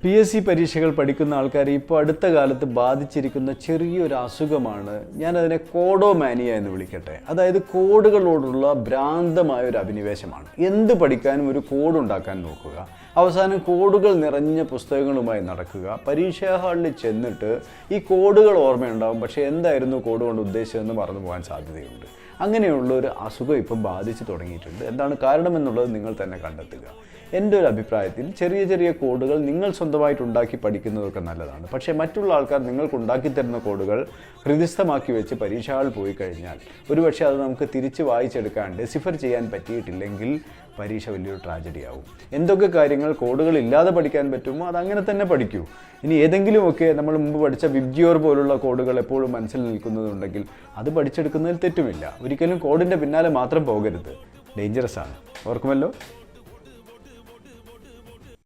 PSC പരീക്ഷകൾ പഠിക്കുന്ന ആൾക്കാരെ ഇപ്പോൾ അടുത്ത കാലത്ത് ബാധിച്ചിരിക്കുന്ന ചെറിയൊരു അസുഖമാണ്, ഞാനതിനെ കോഡോമാനിയ എന്ന് വിളിക്കട്ടെ. അതായത് കോഡുകളോടുള്ള ഭ്രാന്തമായ ഒരു അഭിനിവേശമാണ്. എന്ത് പഠിക്കാനും ഒരു കോഡ് ഉണ്ടാക്കാൻ നോക്കുക, അവസാനം കോഡുകൾ നിറഞ്ഞ പുസ്തകങ്ങളുമായി നടക്കുക, പരീക്ഷാ ഹാളിൽ ചെന്നിട്ട് ഈ കോഡുകൾ ഓർമ്മയുണ്ടാകും, പക്ഷേ എന്തായിരുന്നു കോഡ് കൊണ്ട് ഉദ്ദേശിച്ചതെന്ന് മറന്നു പോകാൻ സാധ്യതയുണ്ട്. അങ്ങനെയുള്ള ഒരു അസുഖം ഇപ്പം ബാധിച്ചു തുടങ്ങിയിട്ടുണ്ട്. എന്താണ് കാരണമെന്നുള്ളത് നിങ്ങൾ തന്നെ കണ്ടെത്തുക. എൻ്റെ ഒരു അഭിപ്രായത്തിൽ ചെറിയ ചെറിയ കോഡുകൾ നിങ്ങൾ സ്വന്തമായിട്ട് ഉണ്ടാക്കി പഠിക്കുന്നതൊക്കെ നല്ലതാണ്. പക്ഷേ മറ്റുള്ള ആൾക്കാർ നിങ്ങൾക്ക് ഉണ്ടാക്കി തരുന്ന കോഡുകൾ ഹൃദിസ്ഥമാക്കി വെച്ച് പരീക്ഷകൾ പോയി കഴിഞ്ഞാൽ ഒരുപക്ഷെ അത് നമുക്ക് തിരിച്ച് വായിച്ചെടുക്കാൻ ഡെസിഫർ ചെയ്യാൻ പറ്റിയിട്ടില്ലെങ്കിൽ പരീക്ഷ വലിയൊരു ട്രാജഡി ആവും. എന്തൊക്കെ കാര്യങ്ങൾ കോഡുകൾ ഇല്ലാതെ പഠിക്കാൻ പറ്റുമോ അതങ്ങനെ തന്നെ പഠിക്കൂ. ഇനി ഏതെങ്കിലുമൊക്കെ നമ്മൾ മുമ്പ് പഠിച്ച വിബ്ജിയോർ പോലുള്ള കോഡുകൾ എപ്പോഴും മനസ്സിൽ നിൽക്കുന്നതുണ്ടെങ്കിൽ അത് പഠിച്ചെടുക്കുന്നതിൽ തെറ്റുമില്ല. ഒരിക്കലും കോഡിൻ്റെ പിന്നാലെ മാത്രം പോകരുത്, ഡേഞ്ചറസ് ആണ്. ഓർക്കുമല്ലോ.